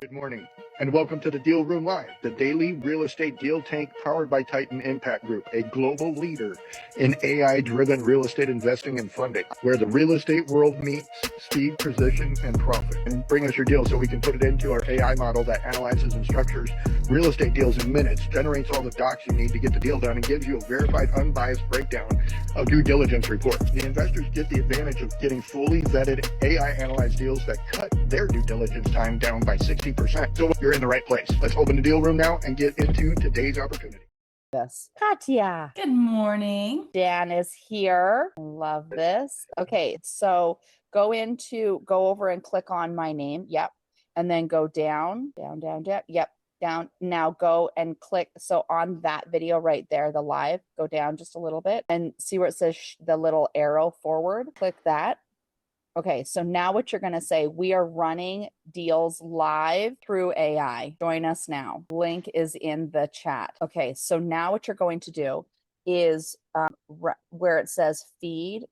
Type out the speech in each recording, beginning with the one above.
Good morning, and welcome to the Deal Room Live, the daily real estate deal tank powered by Titan Impact Group, a global leader in AI-driven real estate investing and funding, where the real estate world meets speed, precision, and profit. And bring us your deal so we can put it into our AI model that analyzes and structures real estate deals in minutes, generates all the docs you need to get the deal done, and gives you a verified, unbiased breakdown of due diligence reports. The investors get the advantage of getting fully vetted AI-analyzed deals that cut their due diligence time down by 60%. So you're in the right place. Let's open the deal room now and get into today's opportunity. This. Katya. Good morning. Dan is here. Love this. Okay, so go over and click on my name. Yep. And then go down. Yep. Down. Now go and click. So on that video right there, the live, go down just a little bit and see where it says the little arrow forward. Click that. Okay, so now what you're going to say, we are running deals live through AI. Join us now. Link is in the chat. Okay, so now what you're going to do is where it says feed,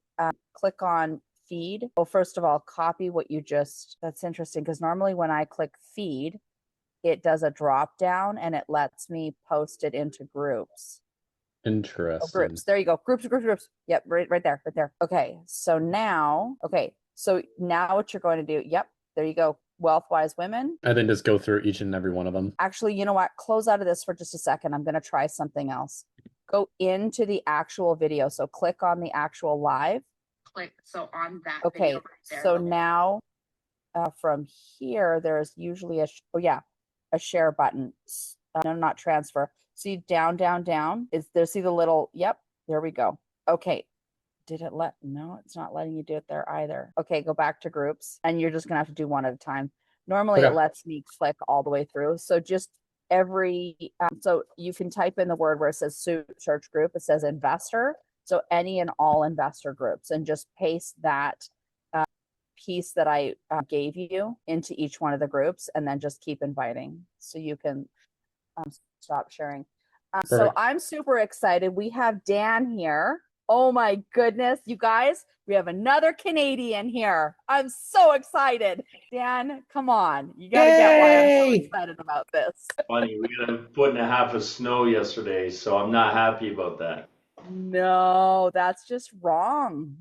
click on feed. Well, first of all, copy what you just, that's interesting because normally when I click feed, it does a drop down and it lets me post it into groups. Interesting. Oh, groups. There you go. Groups. Yep, right there. Okay, so now what you're going to do, yep, there you go. Wealth-wise women. I then just go through each and every one of them. Actually, you know what? Close out of this for just a second. I'm going to try something else. Go into the actual video. So click on the actual live. So on that. Okay, so now from here, there's usually a share button. No, not transfer. See down. Is there, see the little, yep, there we go. Okay. Did it no, it's not letting you do it there either. Okay, go back to groups and you're just gonna have to do one at a time. Normally It lets me click all the way through. So just so you can type in the word where it says search group, it says investor. So any and all investor groups and just paste that piece that I gave you into each one of the groups and then just keep inviting so you can stop sharing. So I'm super excited. We have Dan here. Oh my goodness, you guys, we have another Canadian here. I'm so excited. Dan, come on. You got to get why I'm so excited about this. Funny, we got a foot and a half of snow yesterday, so I'm not happy about that. No, that's just wrong.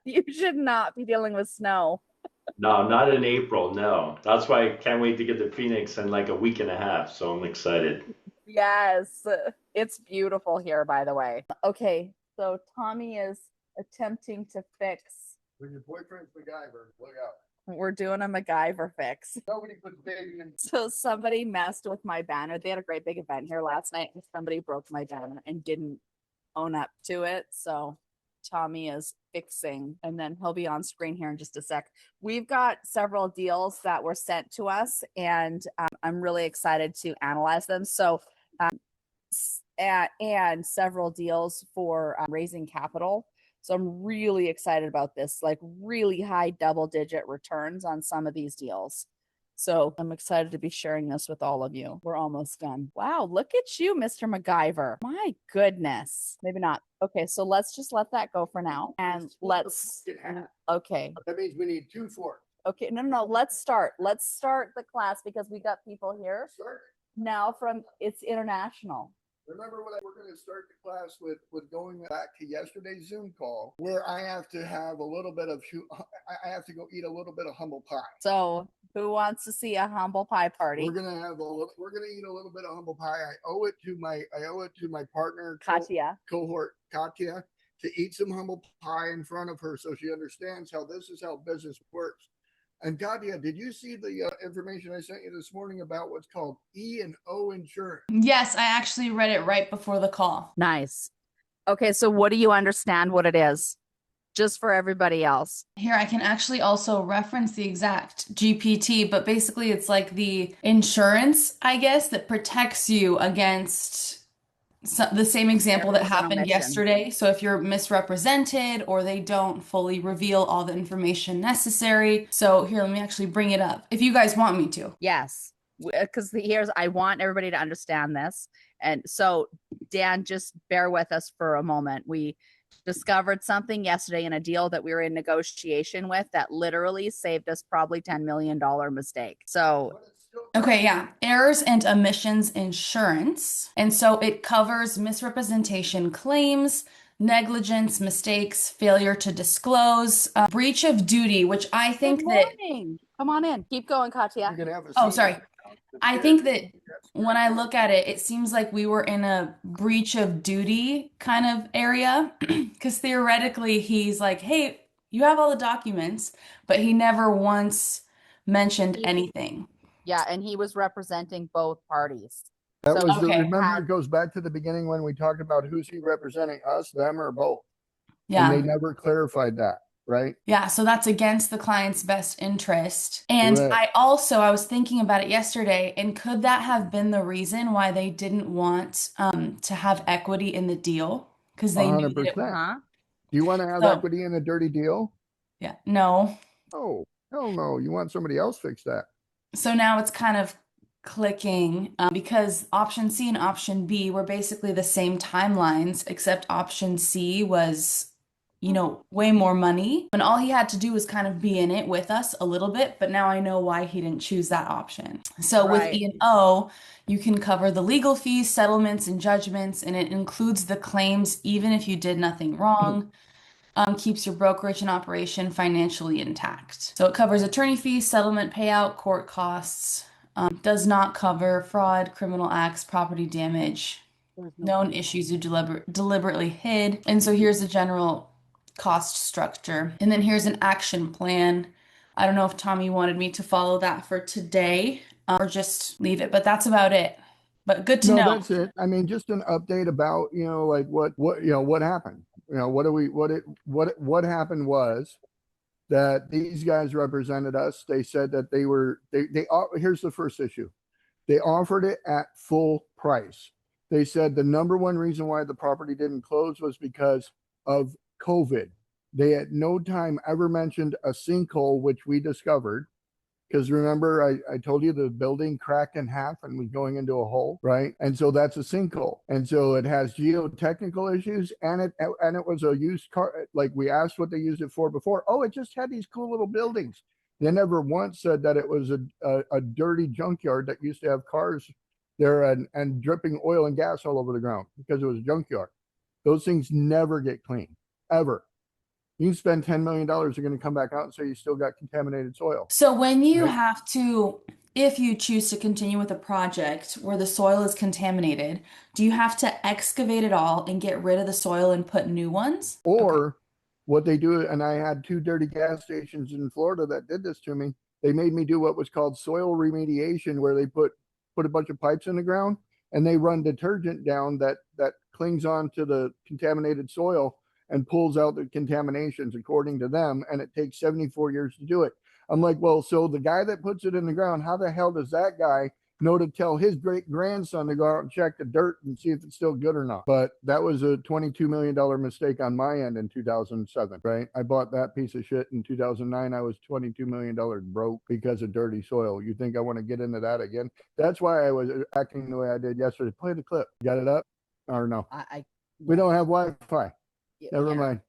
You should not be dealing with snow. No, not in April, no. That's why I can't wait to get to Phoenix in like a week and a half, so I'm excited. Yes, it's beautiful here, by the way. Okay. So Tommy is attempting to fix. When your boyfriend's MacGyver, look out. We're doing a MacGyver fix. Nobody puts baby in. So somebody messed with my banner. They had a great big event here last night and somebody broke my banner and didn't own up to it. So Tommy is fixing and then he'll be on screen here in just a sec. We've got several deals that were sent to us and I'm really excited to analyze them. So and several deals for raising capital. So I'm really excited about this, like really high double-digit returns on some of these deals. So I'm excited to be sharing this with all of you. We're almost done. Wow, look at you, Mr. MacGyver. My goodness. Maybe not. Okay, so let's just let that go for now. And okay. That means we need 2 forks. Okay, no. Let's start. Let's start the class because we got people here. Start. Now it's international. Remember we're going to start the class with going back to yesterday's Zoom call where I have to have a little bit of, I have to go eat a little bit of humble pie. So who wants to see a humble pie party? We're going to eat a little bit of humble pie. I owe it to my partner, Katya, cohort Katya, to eat some humble pie in front of her so she understands how business works. And Katya, did you see the information I sent you this morning about what's called E&O insurance? Yes, I actually read it right before the call. Nice. Okay, so what do you understand what it is? Just for everybody else. Here, I can actually also reference the exact GPT, but basically it's like the insurance, I guess, that protects you against the same example that happened yesterday. So if you're misrepresented or they don't fully reveal all the information necessary. So here, let me actually bring it up if you guys want me to. Yes, because I want everybody to understand this. And so Dan, just bear with us for a moment. We discovered something yesterday in a deal that we were in negotiation with that literally saved us probably $10 million mistake. So Okay, yeah. Errors and omissions insurance. And so it covers misrepresentation claims, negligence, mistakes, failure to disclose, breach of duty, which I think good that, morning. Come on in. Keep going, Katya. You can have a oh, seat. sorry. I think that when I look at it, it seems like we were in a breach of duty kind of area because theoretically he's like, hey, you have all the documents, but he never once mentioned anything. Yeah, and he was representing both parties. That So was Okay. remember, it goes back to the beginning when we talked about who's he representing, us, them, or both. Yeah. And they never clarified that, right? Yeah, so that's against the client's best interest. And Correct. I was thinking about it yesterday, and could that have been the reason why they didn't want to have equity in the deal? Because they knew that it, 100%. Do you want to have so equity in a dirty deal? yeah, no. Oh, hell no. You want somebody else fix that. So now it's kind of clicking because option C and option B were basically the same timelines, except option C was, way more money. And all he had to do was kind of be in it with us a little bit, but now I know why he didn't choose that option. So with Right. E&O, you can cover the legal fees, settlements, and judgments, and it includes the claims even if you did nothing wrong. Keeps your brokerage and operation financially intact. So it covers attorney fees, settlement payout, court costs. Does not cover fraud, criminal acts, property damage, known issues you deliberately hid. And so here's the general cost structure. And then here's an action plan. I don't know if Tommy wanted me to follow that for today or just leave it, but that's about it. But good to No, know. that's it. I mean, just an update about, like what happened. What happened was that these guys represented us. They said that here's the first issue. They offered it at full price. They said the number one reason why the property didn't close was because of COVID. They at no time ever mentioned a sinkhole, which we discovered. Because remember, I told you the building cracked in half and was going into a hole, right? And so that's a sinkhole. And so it has geotechnical issues, and it was a used car. Like we asked what they used it for before. Oh, it just had these cool little buildings. They never once said that it was a dirty junkyard that used to have cars there and dripping oil and gas all over the ground because it was a junkyard. Those things never get cleaned, ever. You can spend $10 million, you're going to come back out and say you still got contaminated soil. So when you Right. have to, if you choose to continue with a project where the soil is contaminated, do you have to excavate it all and get rid of the soil and put new ones? Or what they do, and I had 2 dirty gas stations in Florida that did this to me. They made me do what was called soil remediation, where they put a bunch of pipes in the ground and they run detergent down that clings on to the contaminated soil and pulls out the contaminations according to them. And it takes 74 years to do it. I'm like, well, so the guy that puts it in the ground, how the hell does that guy know to tell his great grandson to go out and check the dirt and see if it's still good or not? But that was a $22 million mistake on my end in 2007, right? I bought that piece of shit in 2009. I was $22 million broke because of dirty soil. You think I want to get into that again? That's why I was acting the way I did yesterday. Play the clip. Got it up? Or no? We don't have Wi-Fi. Never mind.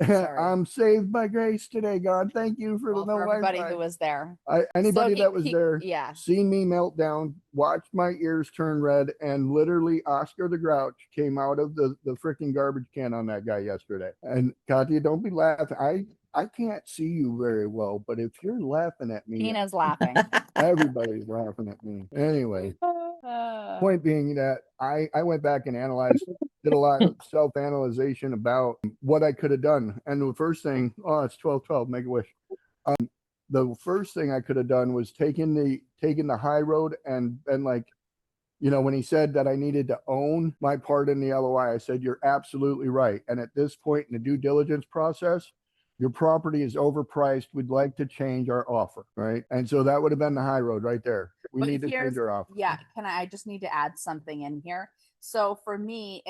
Sorry. I'm saved by grace today, God. Thank you for the no everybody Wi-Fi. who was there. Anybody that was there, yeah. seen me melt down, watched my ears turn red, and literally Oscar the Grouch came out of the freaking garbage can on that guy yesterday. And Katya, don't be laughing. I can't see you very well, but if you're laughing at me, Tina's laughing. everybody's laughing at me. Anyway, point being that I went back and did a lot of self-analyzation about what I could have done. And the first thing, it's 12:12, make a wish. The first thing I could have done was taking the high road and like, when he said that I needed to own my part in the LOI, I said, you're absolutely right. And at this point in the due diligence process, your property is overpriced. We'd like to change our offer, right? And so that would have been the high road right there. We need to change our offer. Yeah, I just need to add something in here. So for me,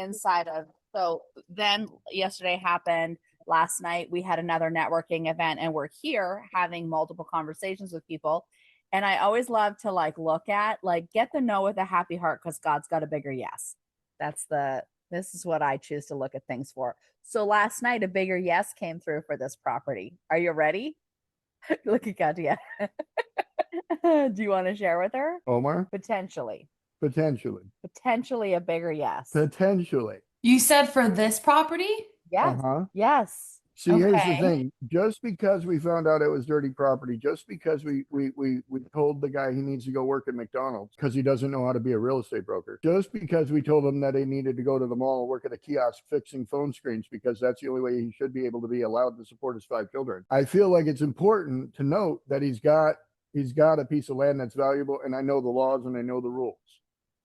so then yesterday happened, last night we had another networking event and we're here having multiple conversations with people. And I always love to look at, get the no with a happy heart because God's got a bigger yes. That's the This is what I choose to look at things for. So last night, a bigger yes came through for this property. Are you ready? Look at Katia. Do you want to share with her? Omar? Potentially. Potentially. A bigger yes. Potentially. You said for this property? Yes. Uh-huh. Yes. See, here's the Okay. thing. Just because we found out it was dirty property, just because we told the guy he needs to go work at McDonald's because he doesn't know how to be a real estate broker, just because we told him that he needed to go to the mall and work at a kiosk fixing phone screens because that's the only way he should be able to be allowed to support his 5 children. I feel like it's important to note that he's got a piece of land that's valuable, and I know the laws and I know the rules.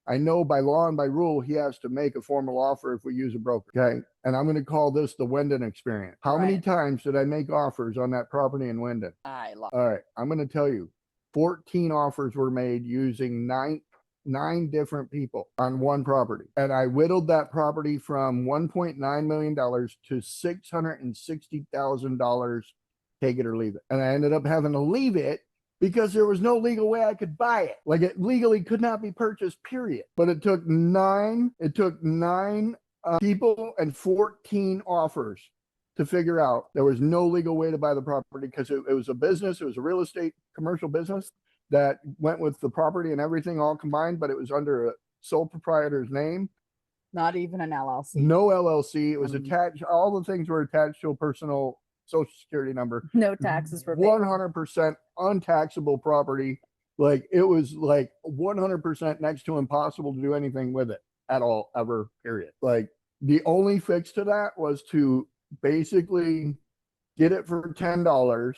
I know by law and by rule, he has to make a formal offer if we use a broker. Okay. And I'm going to call this the Wendon experience. How many times did I make offers on that property in Wendon? I love All right. I'm going to tell you 14 offers were made using nine different people on one property. And I whittled that property from $1.9 million to $660,000. Take it or leave it. And I ended up having to leave it because there was no legal way I could buy it. Like, it legally could not be purchased, period. But it took nine people and 14 offers to figure out there was no legal way to buy the property because it was a business. It was a real estate commercial business that went with the property and everything all combined, but it was under a sole proprietor's name. Not even an LLC. No LLC. It was attached. All the things were attached to a personal social security number. No taxes for 100% untaxable property. Like, it was like 100% next to impossible to do anything with it at all, ever, period. Like, the only fix to that was to basically get it for $10,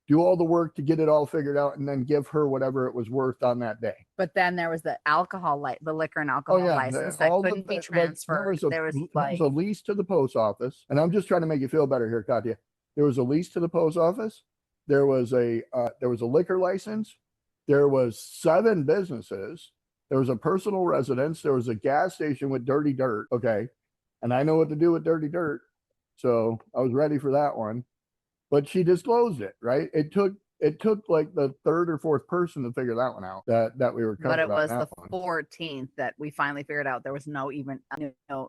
do all the work to get it all figured out, and then give her whatever it was worth on that day. But then there was the the liquor and alcohol license that couldn't be transferred. There was a lease to the post office, and I'm just trying to make you feel better here, Katya. There was a lease to the post office. There was a liquor license. There was 7 businesses. There was a personal residence. There was a gas station with dirty dirt. Okay. And I know what to do with dirty dirt. So I was ready for that one. But she disclosed it, right? It took like the 3rd or 4th person to figure that one out, that we were covered. But it was the 14th that we finally figured out there was no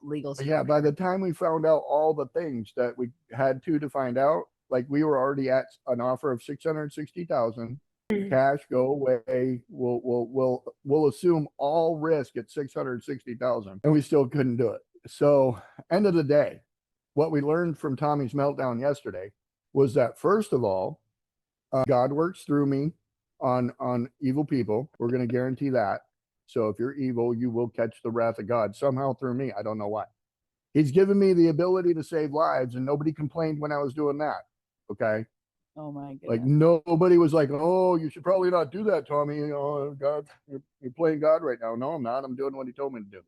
legal. Yeah, by the time we found out all the things that we had to find out, like, we were already at an offer of $660,000. Cash, go away. We'll assume all risk at $660,000, and we still couldn't do it. So, end of the day, what we learned from Tommy's meltdown yesterday was that, first of all, God works through me on evil people. We're going to guarantee that. So if you're evil, you will catch the wrath of God somehow through me. I don't know why. He's given me the ability to save lives, and nobody complained when I was doing that. Okay. Oh my goodness. Like, nobody was like, oh, you should probably not do that, Tommy. God, you're playing God right now. No, I'm not. I'm doing what he told me to do.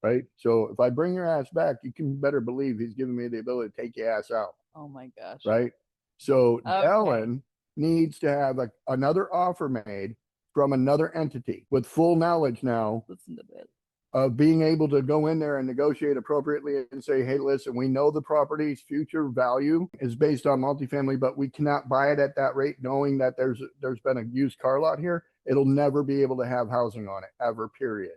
Right. So if I bring your ass back, you can better believe he's giving me the ability to take your ass out. Oh my gosh. Right. So Ellen needs to have another offer made from another entity with full knowledge now. Listen to this. Of being able to go in there and negotiate appropriately and say, hey, listen, we know the property's future value is based on multifamily, but we cannot buy it at that rate, knowing that there's been a used car lot here. It'll never be able to have housing on it, ever, period.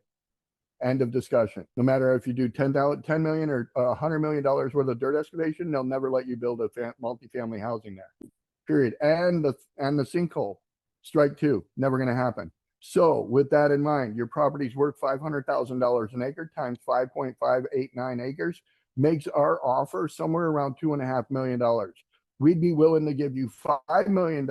End of discussion. No matter if you do $10 million or $100 million worth of dirt excavation, they'll never let you build a multifamily housing there, period. And the sinkhole, strike 2, never going to happen. So with that in mind, your property's worth $500,000 an acre times 5.589 acres makes our offer somewhere around $2.5 million. We'd be willing to give you $5 million,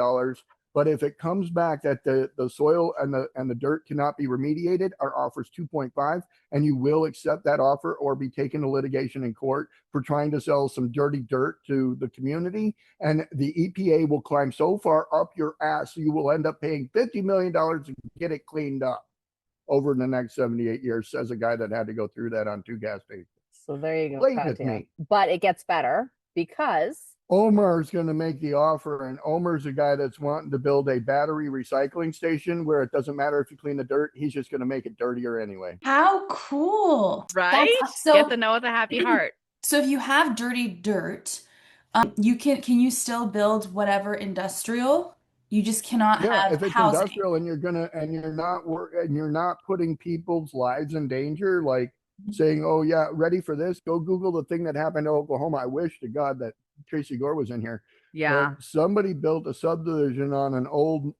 but if it comes back that the soil and the dirt cannot be remediated, our offer is 2.5, and you will accept that offer or be taken to litigation in court for trying to sell some dirty dirt to the community. And the EPA will climb so far up your ass, you will end up paying $50 million to get it cleaned up over the next 78 years, says a guy that had to go through that on 2 gas stations. So there you go. Play with me. But it gets better because Omar's going to make the offer, and Omar's a guy that's wanting to build a battery recycling station where it doesn't matter if you clean the dirt. He's just going to make it dirtier anyway. How cool. right? So Get to know with a happy heart. So if you have dirty dirt, can you still build whatever industrial? You just cannot have if it's housing. industrial and you're not putting people's lives in danger, like saying, oh yeah, ready for this? Go Google the thing that happened in Oklahoma. I wish to God that Tracy Gore was in here. Yeah. But somebody built a subdivision on an old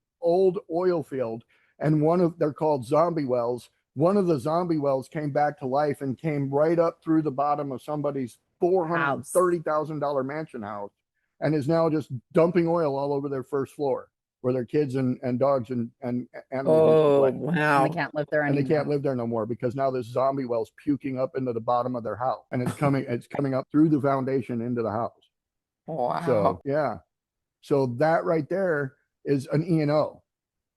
oil field, and they're called zombie wells. One of the zombie wells came back to life and came right up through the bottom of somebody's $430,000 mansion house, and is now just dumping oil all over their first floor where their kids and dogs and animals used to play. And they Wow. can't live there And they anymore. can't live there no more because now this zombie well's puking up into the bottom of their house, and it's coming up through the foundation into the house. Wow. So yeah, so that right there is an E&O.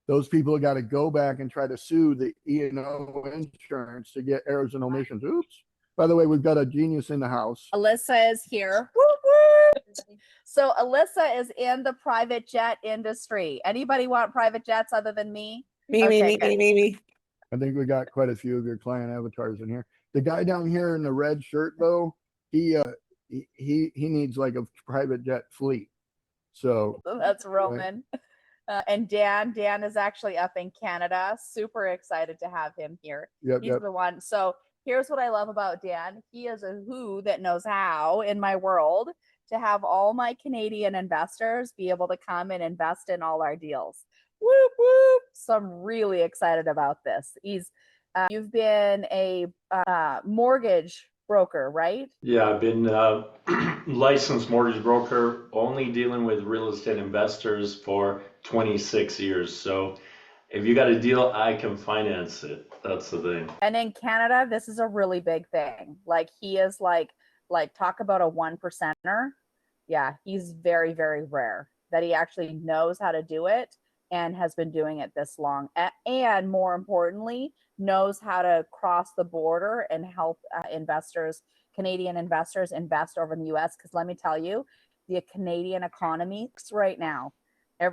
Those people got to go back and try to sue the E&O insurance to get errors and omissions. Oops. By the way, we've got a genius in the house. Alyssa is here. Whoop, whoop. So Alyssa is in the private jet industry. Anybody want private jets other than me? Me. I think we got quite a few of your client avatars in here. The guy down here in the red shirt, though, he needs like a private jet fleet. So that's Roman. And Dan is actually up in Canada. Super excited to have him here. He's the one. So here's what I love about Dan. He is a who that knows how in my world to have all my Canadian investors be able to come and invest in all our deals. Whoop, whoop. So I'm really excited about this. You've been a mortgage broker, right? Yeah, I've been licensed mortgage broker, only dealing with real estate investors for 26 years. So if you got a deal, I can finance it. That's the thing. And in Canada, this is a really big thing. Like he is like talk about a 1%er. Yeah, he's very, very rare that he actually knows how to do it and has been doing it this long. And more importantly, knows how to cross the border and help Canadian investors invest over in the US. Because let me tell you, the Canadian economy right now,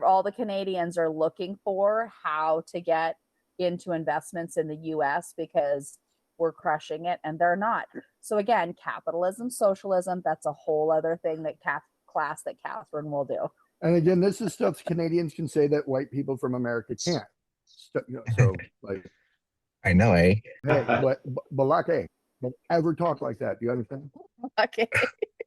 all the Canadians are looking for how to get into investments in the US because we're crushing it and they're not. So again, capitalism, socialism, that's a whole other thing that class that Catherine will do. And again, this is stuff Canadians can say that white people from America can't. So like, I know, eh? hey, but Balake, don't ever talk like that. Do you understand? Okay.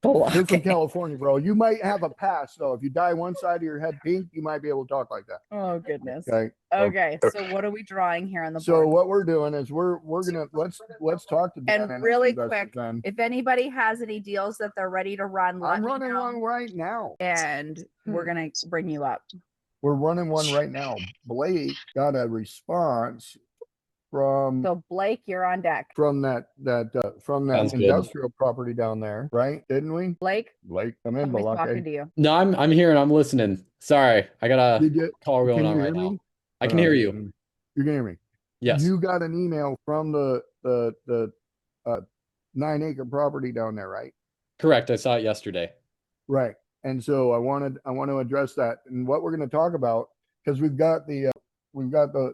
You're from California, bro. You might have a pass, though. If you dye one side of your head pink, you might be able to talk like that. Oh goodness. Okay. So what are we drawing here on the board? So what we're doing is we're gonna let's talk to Dan and really quick. Then. If anybody has any deals that they're ready to run, I'm running one right now, and we're gonna bring you up. We're running one right now. Blake got a response from Blake, you're on deck. From that Sounds industrial property down there, right? Didn't we? Blake, come in, Balake. talking to you. No, I'm here and I'm listening. Sorry, I got a call going on right now. I can hear you. You can hear me. Yes. You got an email from the 9-acre property down there, right? Correct. I saw it yesterday. Right. And so I want to address that, and what we're going to talk about, because we've got the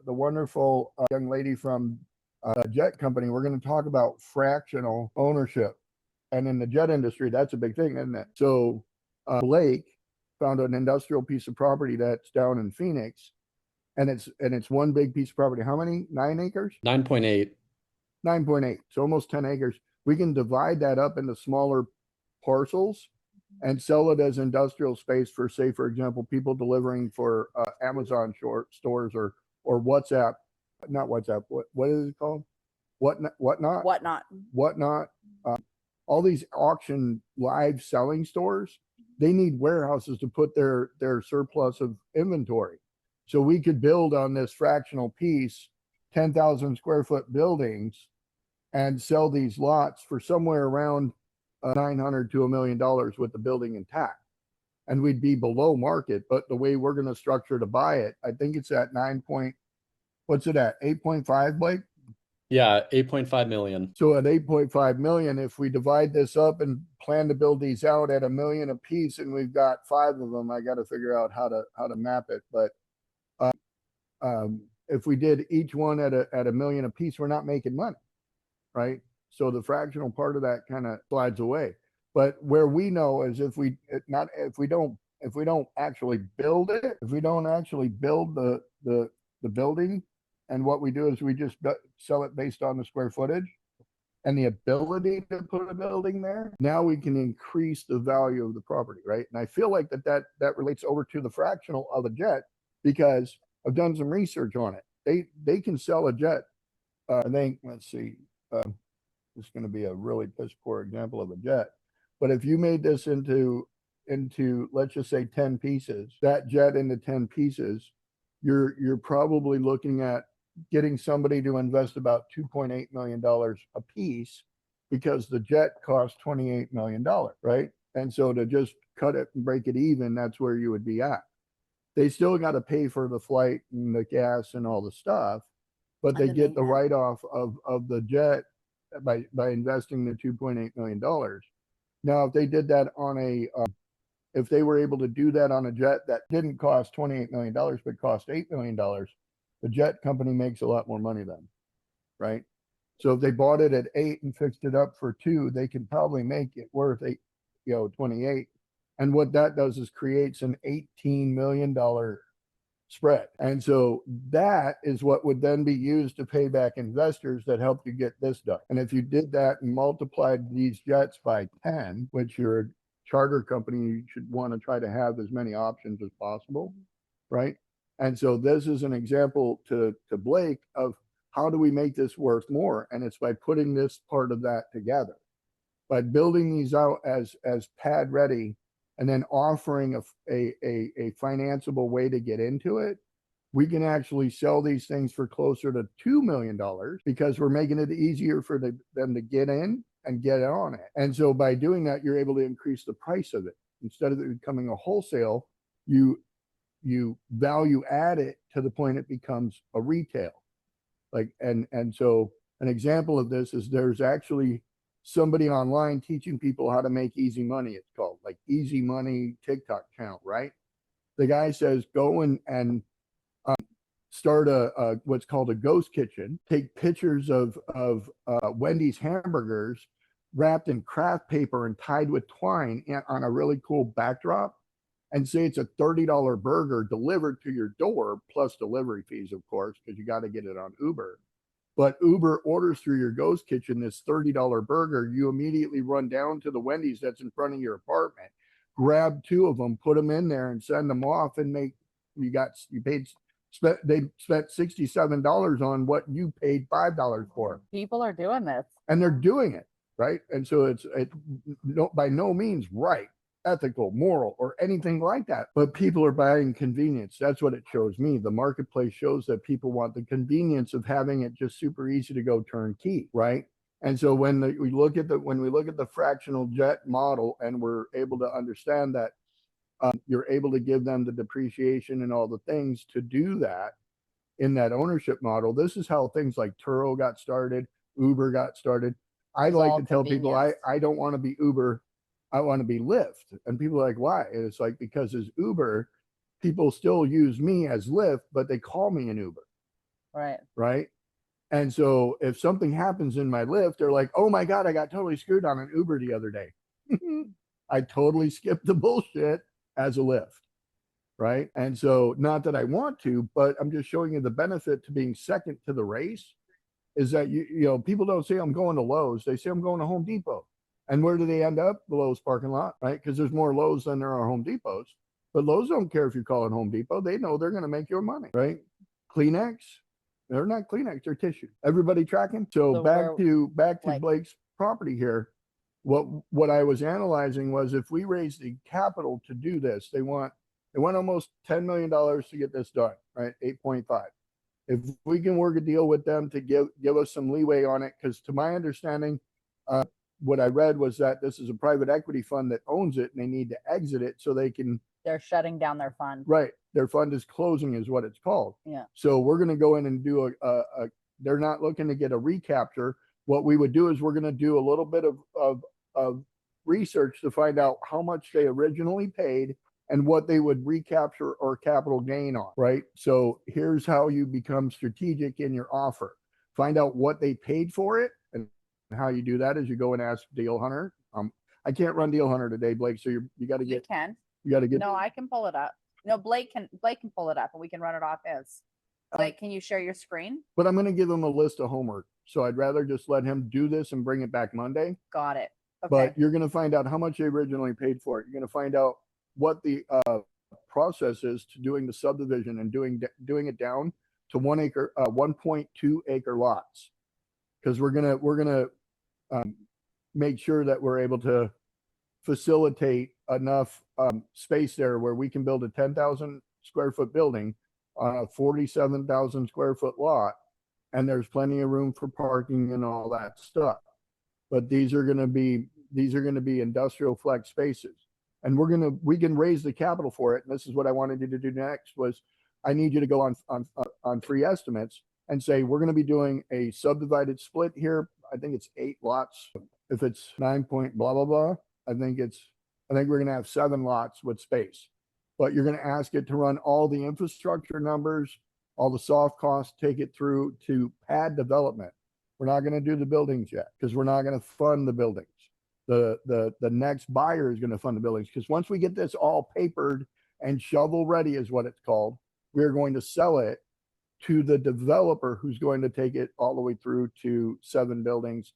wonderful young lady from jet company. We're going to talk about fractional ownership, and in the jet industry, that's a big thing, isn't it? So Blake found an industrial piece of property that's down in Phoenix, and it's one big piece of property. How many? 9 acres? 9.8. 9.8. So almost 10 acres. We can divide that up into smaller parcels and sell it as industrial space for, say, for example, people delivering for Amazon stores or WhatsApp, not WhatsApp. What is it called? Whatnot. All these auction live selling stores, they need warehouses to put their surplus of inventory. So we could build on this fractional piece, 10,000 square foot buildings, and sell these lots for somewhere around $900 to $1 million with the building intact, and we'd be below market. But the way we're going to structure to buy it, I think it's at 8.5, Blake? Yeah, 8.5 million. So at 8.5 million, if we divide this up and plan to build these out at $1 million a piece, and we've got 5 of them, I got to figure out how to map it. But if we did each one at $1 million a piece, we're not making money, right? So the fractional part of that kind of slides away. But where we know is if we don't actually build it, if we don't actually build the building, and what we do is we just sell it based on the square footage, and the ability to put a building there, now we can increase the value of the property, right? And I feel like that relates over to the fractional of a jet, because I've done some research on it. They can sell a jet. I think, let's see, this is going to be a really piss poor example of a jet, but if you made this into let's just say 10 pieces, that jet into 10 pieces, you're probably looking at getting somebody to invest about $2.8 million a piece, because the jet costs $28 million, right? And so to just cut it and break it even, that's where you would be at. They still got to pay for the flight and the gas and all the stuff, but they get the write-off of the jet by investing the $2.8 million. Now, if they did that on if they were able to do that on a jet that didn't cost $28 million, but cost $8 million, the jet company makes a lot more money then, right? So if they bought it at 8 and fixed it up for 2, they can probably make it worth 28. And what that does is creates an $18 million spread. And so that is what would then be used to pay back investors that helped you get this done. And if you did that and multiplied these jets by 10, which you're a charter company, you should want to try to have as many options as possible, right? And so this is an example to Blake of how do we make this worth more? And it's by putting this part of that together, by building these out as pad ready, and then offering a financeable way to get into it. We can actually sell these things for closer to $2 million, because we're making it easier for them to get in and get on it. And so by doing that, you're able to increase the price of it. Instead of it becoming a wholesale, you value add it to the point it becomes a retail. And so an example of this is there's actually somebody online teaching people how to make easy money. It's called like Easy Money TikTok channel, right? The guy says, go and start a what's called a ghost kitchen, take pictures of Wendy's hamburgers wrapped in craft paper and tied with twine on a really cool backdrop, and say it's a $30 burger delivered to your door, plus delivery fees, of course, because you got to get it on Uber. But Uber orders through your ghost kitchen this $30 burger. You immediately run down to the Wendy's that's in front of your apartment, grab 2 of them, put them in there, and send them off. And they spent $67 on what you paid $5 for. People are doing this, and they're doing it, right? And so it's by no means right, ethical, moral, or anything like that. But people are buying convenience. That's what it shows me. The marketplace shows that people want the convenience of having it just super easy to go turnkey, right? And so when we look at the fractional jet model, and we're able to understand that you're able to give them the depreciation and all the things to do that in that ownership model. This is how things like Turo got started, Uber got started. I like to tell people I don't want to be Uber. I want to be Lyft. And people are like, why? And it's like, because as Uber, people still use me as Lyft, but they call me an Uber. right? Right. And so if something happens in my Lyft, they're like, oh my God, I got totally screwed on an Uber the other day. I totally skipped the bullshit as a Lyft. Right. And so not that I want to, but I'm just showing you the benefit to being second to the race is that, you know, people don't say I'm going to Lowe's. They say I'm going to Home Depot. And where do they end up? The Lowe's parking lot, right? Because there's more Lowe's than there are Home Depots. But Lowe's don't care if you call it Home Depot. They know they're going to make your money, right? Kleenex, they're not Kleenex, they're tissue. Everybody tracking? So back to Blake's property here. What I was analyzing was, if we raise the capital to do this, they want almost $10 million to get this done, right? 8.5. If we can work a deal with them to give us some leeway on it, because to my understanding, what I read was that this is a private equity fund that owns it, and they need to exit it so they're shutting down their fund. Right. Their fund is closing is what it's called. Yeah. So we're going to go in and do they're not looking to get a recapture. What we would do is we're going to do a little bit of research to find out how much they originally paid and what they would recapture or capital gain on, right? So here's how you become strategic in your offer. Find out what they paid for it, and how you do that is you go and ask Deal Hunter. I can't run Deal Hunter today, Blake, so you got to get. You got to get. No, I can pull it up. No, Blake can pull it up, and we can run it off his. Blake, can you share your screen? But I'm going to give them a list of homework So I'd rather just let him do this and bring it back Monday. Got it. Okay. But you're going to find out how much they originally paid for it. You're going to find out what the process is to doing the subdivision and doing it down to 1.2 acre lots. Because we're gonna make sure that we're able to facilitate enough space there where we can build a 10,000 square foot building on a 47,000 square foot lot, and there's plenty of room for parking and all that stuff. But these are going to be industrial flex spaces, and we can raise the capital for it. And this is what I wanted you to do next was I need you to go on free estimates and say we're going to be doing a subdivided split here. I think it's 8 lots. If it's 9 point blah blah blah, I think we're going to have 7 lots with space. But you're going to ask it to run all the infrastructure numbers, all the soft costs, take it through to pad development. We're not going to do the buildings yet because we're not going to fund the buildings. The next buyer is going to fund the buildings, because once we get this all papered and shovel ready is what it's called, we're going to sell it to the developer who's going to take it all the way through to 7 buildings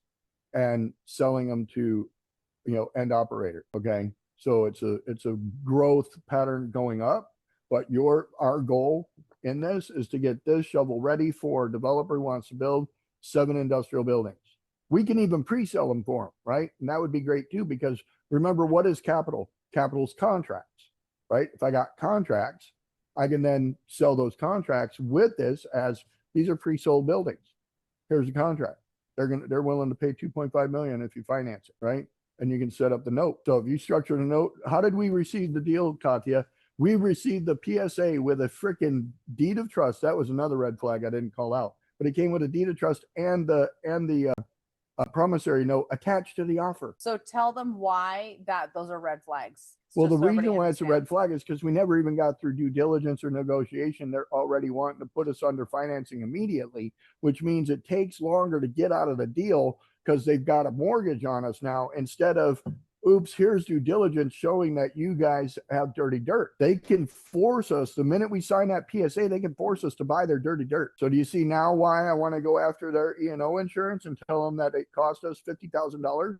and selling them to, end operator. Okay. So it's a growth pattern going up, but our goal in this is to get this shovel ready for a developer who wants to build 7 industrial buildings. We can even pre-sell them for them, right? And that would be great too, because remember, what is capital? Capital is contracts, right? If I got contracts, I can then sell those contracts with this as these are pre-sold buildings. Here's the contract. They're willing to pay 2.5 million if you finance it, right? And you can set up the note. So if you structure the note, how did we receive the deal, Katya? We received the PSA with a freaking deed of trust. That was another red flag I didn't call out, but it came with a deed of trust and the promissory note attached to the offer. So tell them why those are red flags. Well, the reason why it's a red flag is because we never even got through due diligence or negotiation. They're already wanting to put us under financing immediately, which means it takes longer to get out of the deal because they've got a mortgage on us now, instead of, oops, here's due diligence showing that you guys have dirty dirt. They can force us, the minute we sign that PSA, they can force us to buy their dirty dirt. So do you see now why I want to go after their E&O insurance and tell them that it cost us $50,000?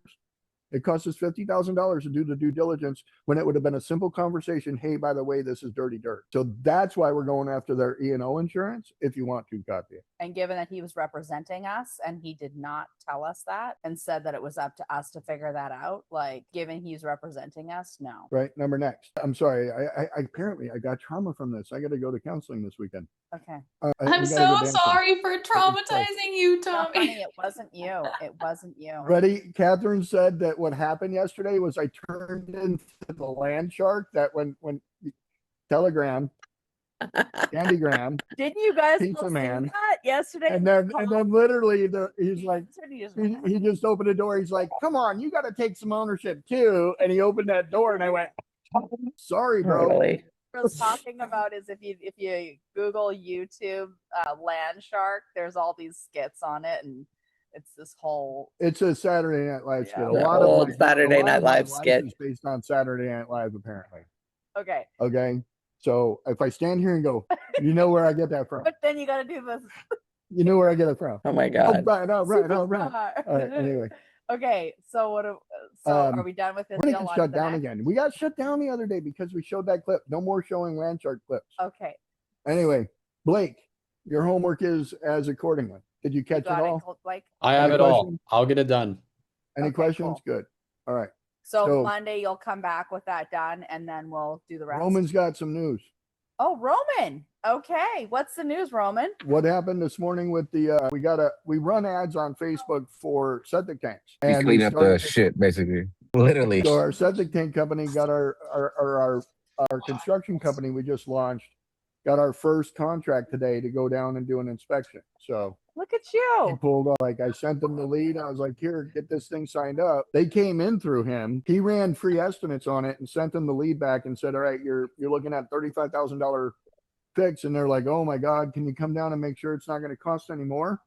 It cost us $50,000 to do the due diligence when it would have been a simple conversation. Hey, by the way, this is dirty dirt. So that's why we're going after their E&O insurance, if you want to, Katya. And given that he was representing us and he did not tell us that and said that it was up to us to figure that out, like, given he's representing us, no. Right. Number next. I'm sorry. I apparently I got trauma from this. I got to go to counseling this weekend. Okay. I'm so sorry for traumatizing you, Tommy. Funny, it wasn't you. It wasn't you. Ready? Catherine said that what happened yesterday was I turned into the LandShark that when Telegram, Candygram, Didn't you guys Pizza Man that yesterday? and then literally he's like, he just opened the door. He's like, come on, you got to take some ownership too. And he opened that door and I went, sorry, bro. Really? What I was talking about is if you Google YouTube LandShark, there's all these skits on it, and it's a Saturday Night Live skit. A lot of Saturday Night Live skit is based on Saturday Night Live, apparently. Okay. So if I stand here and go, you know where I get that from. But then you got to do this. You know where I get it from. Oh my God. All right. All right. Anyway. Okay. So are we done with this? We're gonna get shut down again. We got shut down the other day because we showed that clip. No more showing LandShark clips. Okay. Anyway, Blake, your homework is as accordingly. Did you catch it all? Blake? I have it all. I'll get it done. Any questions? Cool. Good. All right. So Monday you'll come back with that done, and then we'll do the rest. Roman's got some news. Oh, Roman. Okay. What's the news, Roman? What happened this morning with the we run ads on Facebook for septic tanks. We clean up the shit, basically. Literally. So our septic tank company got our construction company we just launched got our first contract today to go down and do an inspection. So look at you. He pulled up, like I sent them the lead. I was like, here, get this thing signed up. They came in through him. He ran free estimates on it and sent them the lead back and said, all right, you're looking at $35,000 fix. And they're like, oh my God, can you come down and make sure it's not going to cost any more?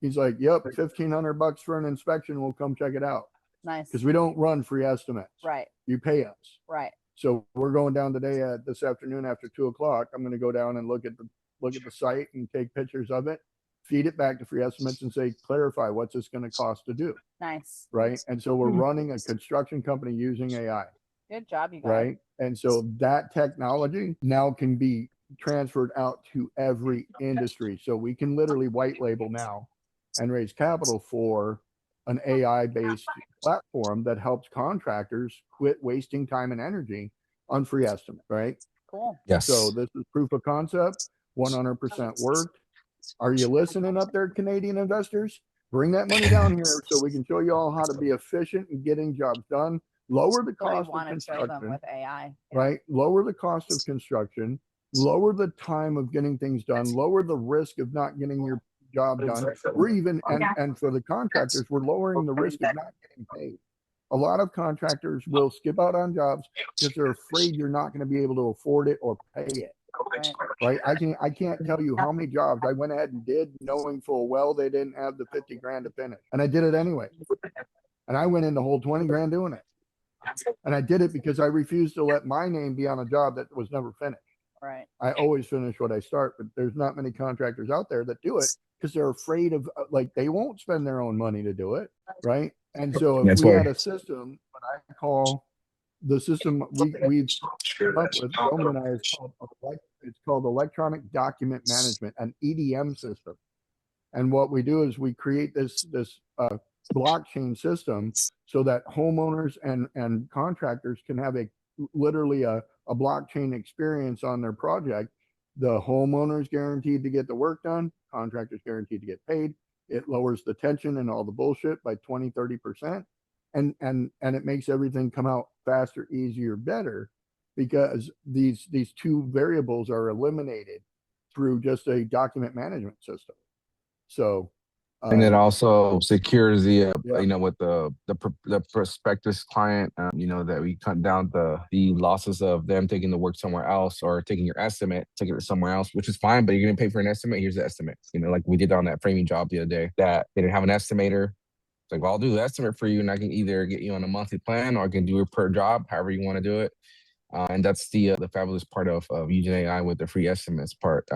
He's like, yep, $1,500 for an inspection. We'll come check it out. Nice. Because we don't run free estimates. Right. You pay us. Right. So we're going down today this afternoon after 2:00. I'm going to go down and look at the site and take pictures of it feed it back to free estimates and say, clarify, what's this going to cost to do? Nice. Right. And so we're running a construction company using AI. Good job, you guys. Right. And so that technology now can be transferred out to every industry. So we can literally white label now and raise capital for an AI based platform that helps contractors quit wasting time and energy on free estimate. Right. Cool. Yes. So this is proof of concept, 100% worked. Are you listening up there, Canadian investors? Bring that money down here so we can show you all how to be efficient in getting jobs done. Lower the cost of construction with AI. right? Lower the cost of construction, lower the time of getting things done, lower the risk of not getting your job done. We're even, and for the contractors, we're lowering the risk of not getting paid. A lot of contractors will skip out on jobs because they're afraid you're not going to be able to afford it or pay it. Right. I can't tell you how many jobs I went ahead and did knowing full well they didn't have the 50 grand to finish. And I did it anyway. And I went in the whole 20 grand doing it. And I did it because I refused to let my name be on a job that was never finished. Right. I always finish what I start, but there's not many contractors out there that do it because they're afraid of, like, they won't spend their own money to do it. Right. And so if we had a system, what I call the system we've come up with, Roman and I, it's called electronic document management, an EDM system. And what we do is we create this blockchain system so that homeowners and contractors can have literally a blockchain experience on their project. The homeowners guaranteed to get the work done, contractors guaranteed to get paid. It lowers the tension and all the bullshit by 20-30%. And it makes everything come out faster, easier, better, because these two variables are eliminated through just a document management system. So and it also secures the with the prospectus client, that we cut down the losses of them taking the work somewhere else or taking your estimate, taking it somewhere else, which is fine, but you're gonna pay for an estimate. Here's the estimate. Like we did on that framing job the other day, that they didn't have an estimator. It's like, well, I'll do the estimate for you, and I can either get you on a monthly plan or I can do it per job, however you want to do it. And that's the fabulous part of using AI with the free estimates part.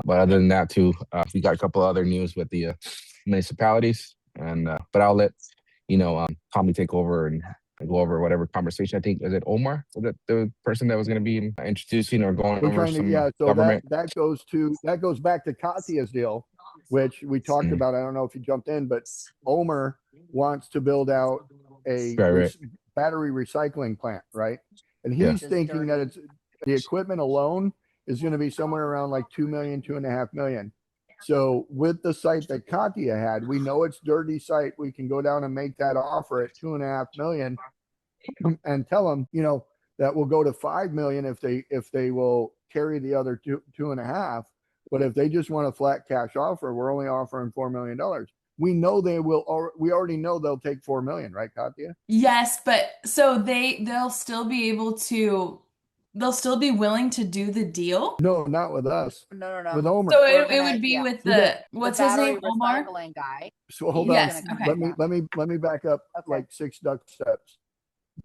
But other than that, too, we got a couple other news with the municipalities, and but I'll let Tommy take over and go over whatever conversation. I think, is it Omar? Was that the person that was going to be introducing or going over some government? That goes back to Katya's deal, which we talked about. I don't know if you jumped in, but Omar wants to build out a battery recycling plant, right? And he's thinking that it's the equipment alone is going to be somewhere around like 2 million, 2.5 million. So with the site that Katya had, we know it's dirty site. We can go down and make that offer at 2.5 million and tell them, that will go to 5 million if they will carry the other 2.5. But if they just want a flat cash offer, we're only offering $4 million. We know they will. We already know they'll take 4 million, right, Katya? Yes, but so they'll still be able to. They'll still be willing to do the deal? No, not with us. No. With Omar. So it would be with what's his name, Omar? Recycling guy. So hold on. Yes. Okay. Let me back up like 6 duck steps.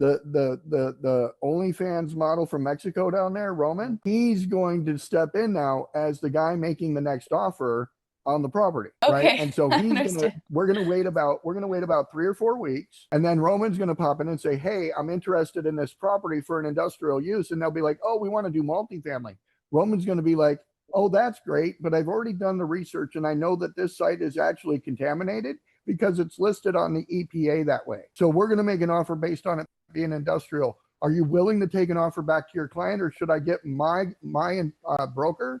The OnlyFans model from Mexico down there, Roman, he's going to step in now as the guy making the next offer on the property. Okay. Right. And so we're gonna wait about 3 or 4 weeks, and then Roman's gonna pop in and say, hey, I'm interested in this property for an industrial use, and they'll be like, oh, we want to do multifamily. Roman's gonna be like, oh, that's great, but I've already done the research and I know that this site is actually contaminated because it's listed on the EPA that way. So we're going to make an offer based on it being industrial. Are you willing to take an offer back to your client, or should I get my broker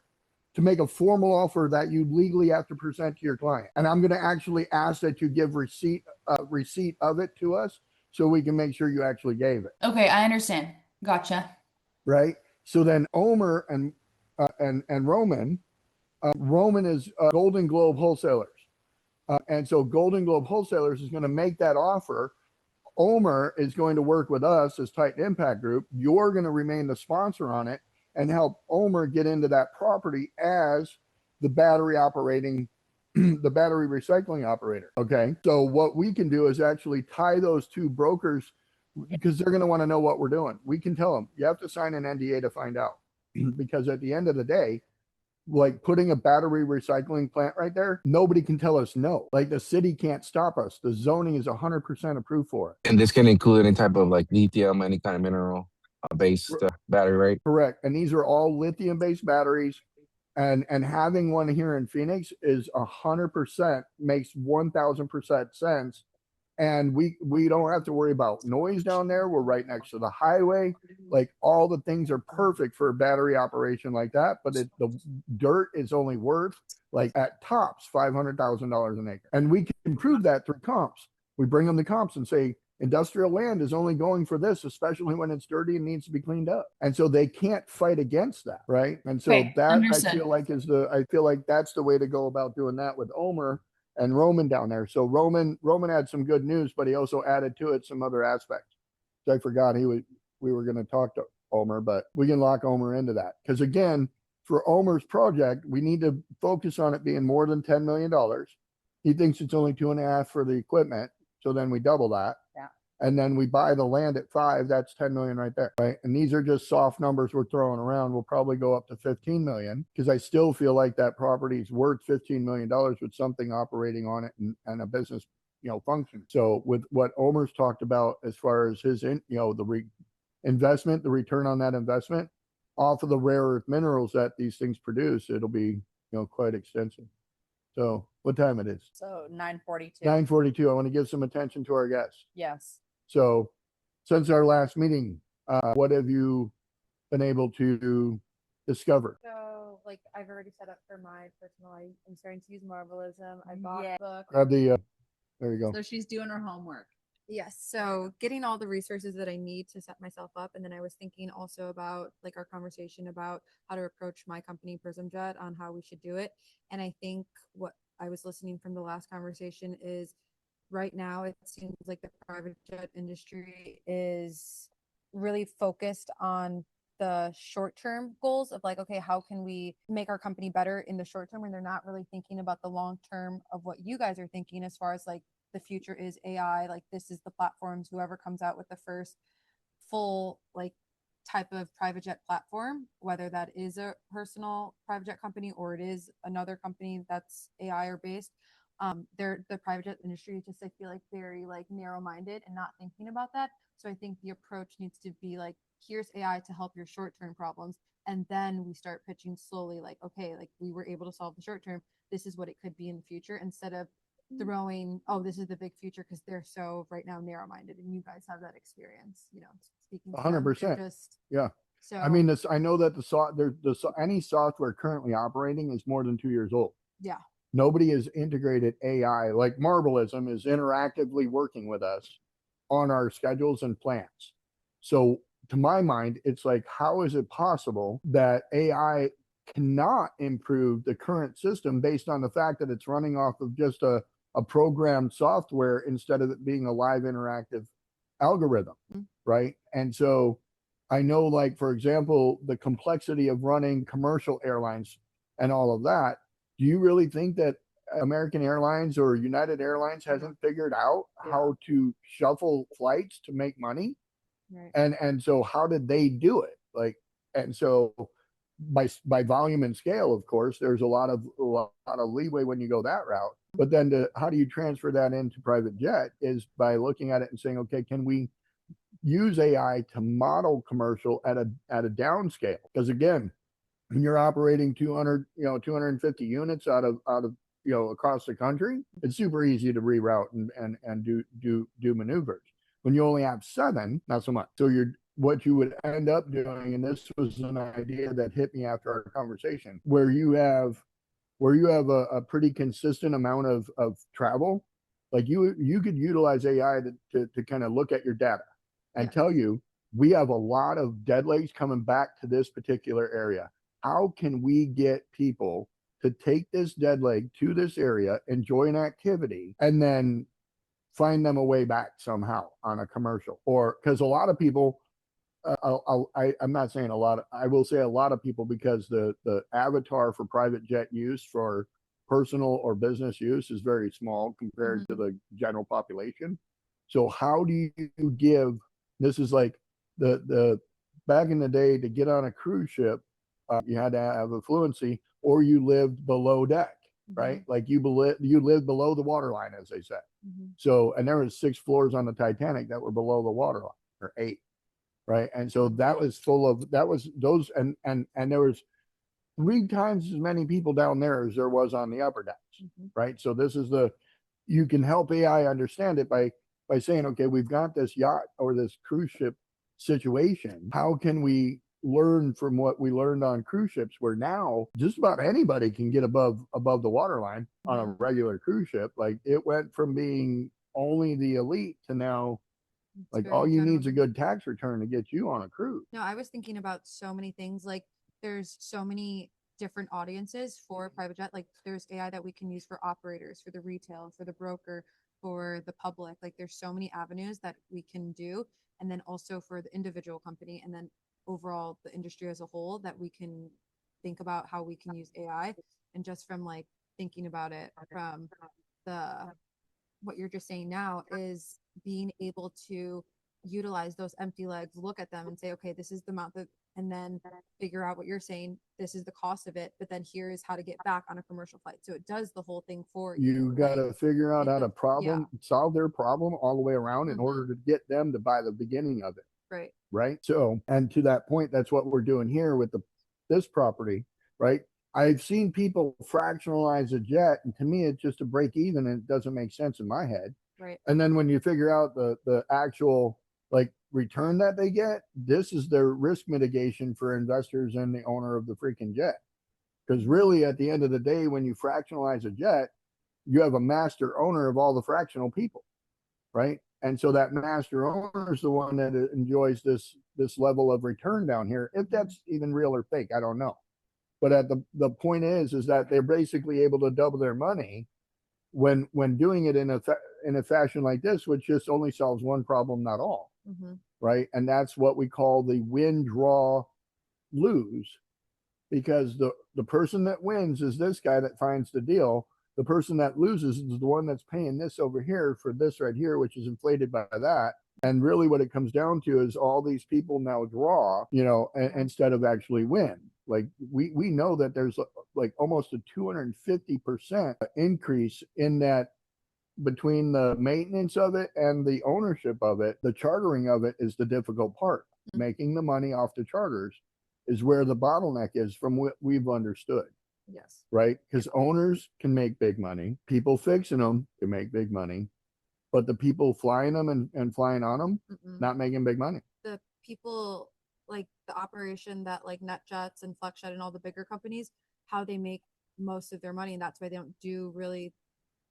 to make a formal offer that you legally have to present to your client? And I'm going to actually ask that you give receipt of it to us so we can make sure you actually gave it. Okay, I understand. Gotcha. Right. So then Omer and Roman is Golden Globe Wholesalers. And so Golden Globe Wholesalers is going to make that offer. Omer is going to work with us as Titan Impact Group. You're going to remain the sponsor on it and help Omer get into that property as the battery recycling operator. Okay. So what we can do is actually tie those two brokers, because they're going to want to know what we're doing. We can tell them, you have to sign an NDA to find out, because at the end of the day, like putting a battery recycling plant right there, nobody can tell us no. Like the city can't stop us. The zoning is 100% approved for it. And this can include any type of like lithium, any kind of mineral based battery, right? Correct. And these are all lithium based batteries. And having one here in Phoenix is 100% makes 1000% sense. And we don't have to worry about noise down there. We're right next to the highway. Like all the things are perfect for a battery operation like that. But the dirt is only worth like at tops $500,000 an acre, and we can prove that through comps. We bring them the comps and say industrial land is only going for this, especially when it's dirty and needs to be cleaned up. And so they can't fight against that, right? And so Okay, that understood. I feel like that's the way to go about doing that with Omer and Roman down there. So Roman had some good news, but he also added to it some other aspects. So I forgot we were going to talk to Omer, but we can lock Omer into that. Because again, for Omer's project, we need to focus on it being more than $10 million. He thinks it's only 2.5 for the equipment. So then we double that. Yeah. And then we buy the land at 5, that's 10 million right there, right? And these are just soft numbers we're throwing around. We'll probably go up to 15 million because I still feel like that property is worth $15 million with something operating on it and a business, function. So with what Omer's talked about as far as his, investment, the return on that investment off of the rare earth minerals that these things produce, it'll be, quite extensive. So what time it is? So 9:42. 9:42. I want to give some attention to our guests. Yes. So since our last meeting, what have you been able to discover? So, like, I've already set up for my personal. I'm starting to use Marvelism. I bought a book. Grab the, there you go. So she's doing her homework. Yes. So getting all the resources that I need to set myself up. And then I was thinking also about like our conversation about how to approach my company PrismJet on how we should do it. And I think what I was listening from the last conversation is right now it seems like the private jet industry is really focused on the short-term goals of like, okay, how can we make our company better in the short term, when they're not really thinking about the long term of what you guys are thinking as far as like the future is AI. Like this is the platforms, whoever comes out with the first full like type of private jet platform, whether that is a personal private jet company or it is another company that's AI or based. The private jet industry is just, I feel like, very like narrow-minded and not thinking about that. So I think the approach needs to be like, here's AI to help your short-term problems, and then we start pitching slowly like, okay, like we were able to solve the short term, this is what it could be in the future, instead of throwing, oh, this is the big future, because they're so right now narrow-minded, and you guys have that experience, speaking 100%. just Yeah. so I mean, I know that any software currently operating is more than 2 years old. yeah. Nobody has integrated AI. Like Marvelism is interactively working with us on our schedules and plans. So to my mind, it's like, how is it possible that AI cannot improve the current system based on the fact that it's running off of just a programmed software instead of it being a live interactive algorithm, right? And so I know, like, for example, the complexity of running commercial airlines and all of that. Do you really think that American Airlines or United Airlines hasn't figured out how to shuffle flights to make money? Right. And so how did they do it? Like, and so by volume and scale, of course, there's a lot of leeway when you go that route. But then how do you transfer that into private jet is by looking at it and saying, okay, can we use AI to model commercial at a downscale? Because again, when you're operating 250 units out of across the country, it's super easy to reroute and do maneuvers. When you only have 7, not so much. So what you would end up doing, and this was an idea that hit me after our conversation, where you have a pretty consistent amount of travel, like you could utilize AI to kind of look at your data and tell you, we have a lot of dead legs coming back to this particular area. How can we get people to take this dead leg to this area, enjoy an activity, and then find them a way back somehow on a commercial? Or because a lot of people, I'm not saying a lot, I will say a lot of people, because the avatar for private jet use for personal or business use is very small compared to the general population. So how do you give, this is like the back in the day, to get on a cruise ship, you had to have a fluency. or you lived below deck, right? Like you lived below the water line, as they said. So, and there was 6 floors on the Titanic that were below the water line, or 8, right? And so that was those, and there was 3 times as many people down there as there was on the upper decks, right? So this is you can help AI understand it by saying, okay, we've got this yacht or this cruise ship situation. How can we learn from what we learned on cruise ships, where now just about anybody can get above the water line on a regular cruise ship? Like, it went from being only the elite to now, like, all you need is a good tax return to get you on a cruise. No, I was thinking about so many things. Like, there's so many different audiences for private jet. Like, there's AI that we can use for operators, for the retail, for the broker, for the public. Like, there's so many avenues that we can do. And then also for the individual company, and then overall the industry as a whole, that we can think about how we can use AI. And just from like thinking about it from what you're just saying now, is being able to utilize those empty legs, look at them and say, okay, this is the amount that, and then figure out what you're saying, this is the cost of it, but then here is how to get back on a commercial flight. So it does the whole thing for you. You got to figure out how to solve their problem all the way around in order to get them to buy the beginning of it. Right. Right. So, and to that point, that's what we're doing here with this property, right? I've seen people fractionalize a jet, and to me, it's just a break even, and it doesn't make sense in my head. Right. And then when you figure out the actual like return that they get, this is their risk mitigation for investors and the owner of the freaking jet. Because really, at the end of the day, when you fractionalize a jet, you have a master owner of all the fractional people, right? And so that master owner is the one that enjoys this level of return down here. If that's even real or fake, I don't know. But at the point is that they're basically able to double their money when doing it in a fashion like this, which just only solves one problem, not all. Right? And that's what we call the win, draw, lose. Because the person that wins is this guy that finds the deal. The person that loses is the one that's paying this over here for this right here, which is inflated by that. And really what it comes down to is all these people now draw, instead of actually win. Like we know that there's like almost a 250% increase in that between the maintenance of it and the ownership of it. The chartering of it is the difficult part. Making the money off the charters is where the bottleneck is, from what we've understood. Yes. Right? Because owners can make big money. People fixing them can make big money. But the people flying them and flying on them, not making big money. The people, like the operation that like NetJets and FlexJet and all the bigger companies, how they make most of their money. And that's why they don't do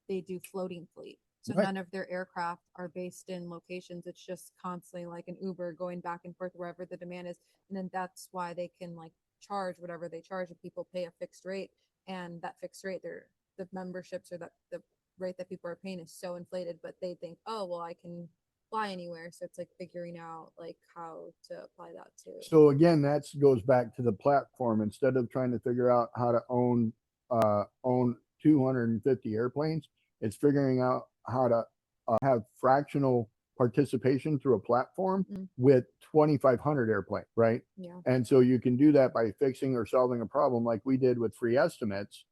they do floating fleet. So none of their aircraft are based in locations. It's just constantly like an Uber going back and forth wherever the demand is. And then that's why they can like charge whatever they charge, and people pay a fixed rate. And that fixed rate, the memberships or the rate that people are paying is so inflated, but they think, oh, well, I can fly anywhere. So it's like figuring out like how to apply that too. So again, that goes back to the platform. Instead of trying to figure out how to own 250 airplanes, it's figuring out how to have fractional participation through a platform with 2,500 airplanes, right? Yeah. And so you can do that by fixing or solving a problem like we did with free estimates.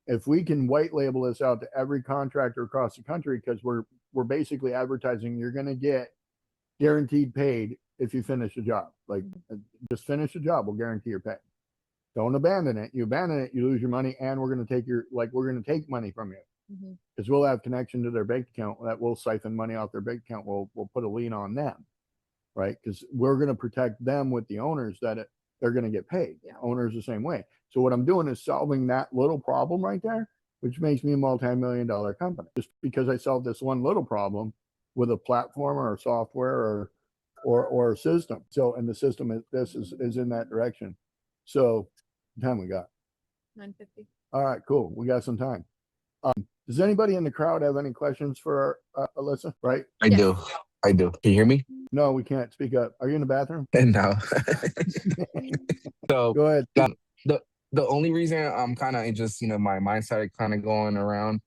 If we can white label this out to every contractor across the country, because we're basically advertising you're going to get guaranteed paid if you finish the job. Like, just finish the job, we'll guarantee your pay. Don't abandon it. You abandon it, you lose your money, and we're going to take money from you. Because we'll have connection to their bank account that will siphon money off their bank account. We'll put a lien on them, right? Because we're going to protect them with the owners that they're going to get paid. Yeah. Owners the same way. So what I'm doing is solving that little problem right there, which makes me a multi-million-dollar company. Just because I solved this one little problem with a platform or a software or a system. So, and the system is in that direction. So, what time we got? 9:50. All right, cool. We got some time. Does anybody in the crowd have any questions for Alyssa? Right? I do. Can you hear me? No, we can't. Speak up. Are you in the bathroom? No. So go ahead. The only reason I'm kind of just, my mind started kind of going around,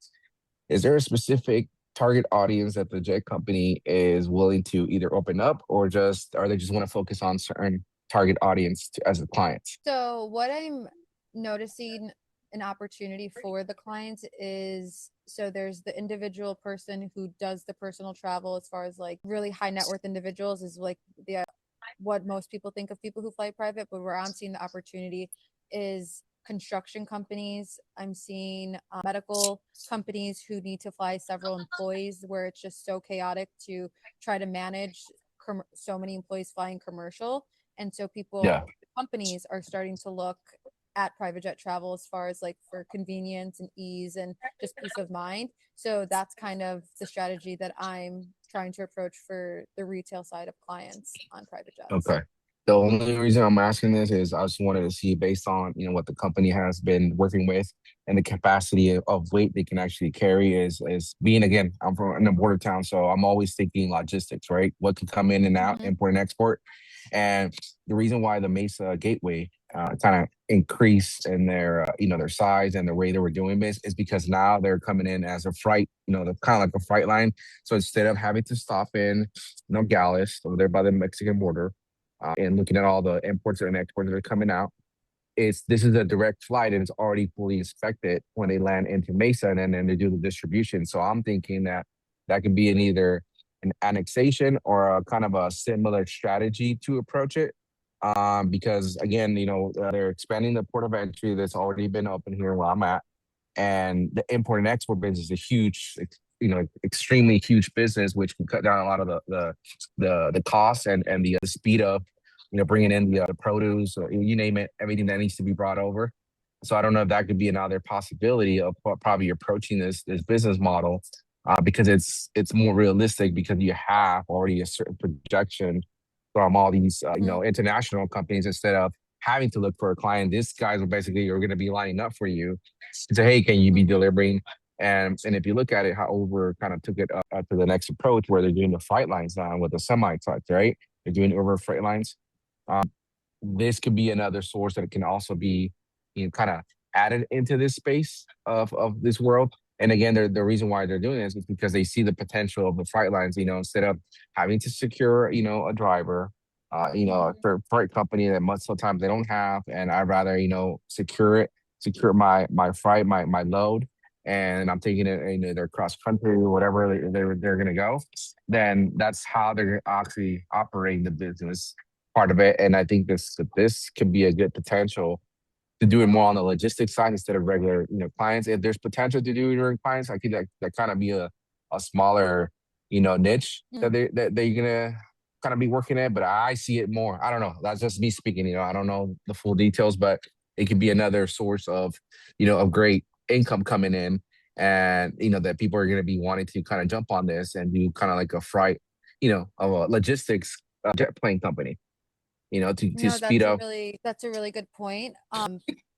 is there a specific target audience that the jet company is willing to either open up, or they just want to focus on certain target audience as a client? So what I'm noticing an opportunity for the clients is, so there's the individual person who does the personal travel, as far as like really high net worth individuals is like the what most people think of people who fly private, but where I'm seeing the opportunity is construction companies. I'm seeing medical companies who need to fly several employees, where it's just so chaotic to try to manage so many employees flying commercial. And so companies are starting to look at private jet travel as far as like for convenience and ease and just peace of mind. So that's kind of the strategy that I'm trying to approach for the retail side of clients on private jets. Okay. The only reason I'm asking this is I just wanted to see, based on, what the company has been working with and the capacity of weight they can actually carry, is being, again, I'm from a border town, so I'm always thinking logistics, right? What can come in and out, import and export. And the reason why the Mesa Gateway kind of increased in their their size and the way they were doing this is because now they're coming in as a freight, they're kind of like a freight line. So instead of having to stop in Nogales over there by the Mexican border, and looking at all the imports and exports that are coming out, this is a direct flight and it's already fully inspected when they land into Mesa, and then they do the distribution. So I'm thinking that could be either an annexation or a kind of a similar strategy to approach it. Because again, they're expanding the port of entry that's already been open here where I'm at, and the import and export business is a huge, extremely huge business, which can cut down a lot of the costs and the speed of bringing in the produce, or you name it, everything that needs to be brought over. So I don't know if that could be another possibility of probably approaching this business model, because it's more realistic, because you have already a certain projection from all these international companies. Instead of having to look for a client, these guys are going to be lining up for you to say, hey, can you be delivering? And if you look at it, how Uber kind of took it up to the next approach, where they're doing the freight lines now with the semi trucks, right? They're doing Uber freight lines. This could be another source that can also be kind of added into this space of this world. And again, the reason why they're doing this is because they see the potential of the freight lines, instead of having to secure, a driver, a freight company that sometimes they don't have. And I'd rather, secure my freight, my load, and I'm taking it, they're cross country or whatever they're going to go. Then that's how they're actually operating the business part of it. And I think this could be a good potential to do it more on the logistics side instead of regular, clients. If there's potential to do it during clients, I think that kind of be a smaller, niche that they're gonna kind of be working at. But I see it more. I don't know. That's just me speaking. I don't know the full details, but it could be another source of, of great income coming in, and that people are gonna be wanting to kind of jump on this and do kind of like a freight, of a logistics jet plane company. To speed up. That's a really good point.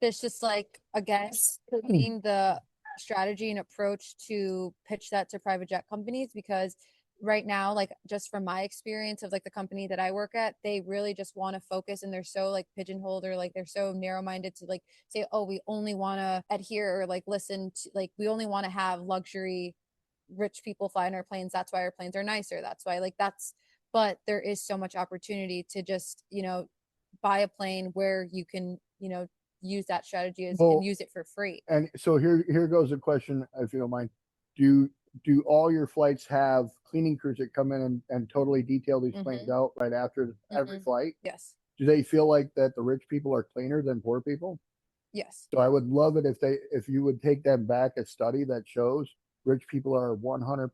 There's just like, again, putting the strategy and approach to pitch that to private jet companies, because right now, like just from my experience of like the company that I work at, they really just want to focus, and they're so like pigeonholed, or like they're so narrow-minded to like say, oh, we only want to adhere or like listen to, like we only want to have luxury rich people flying our planes. That's why our planes are nicer. That's why but there is so much opportunity to just, buy a plane where you can, use that strategy and use it for free. And so here goes a question, if you don't mind. Do all your flights have cleaning crews that come in and totally detail these planes out right after every flight? Yes. Do they feel like that the rich people are cleaner than poor people? Yes. So I would love it if you would take them back a study that shows rich people are 100%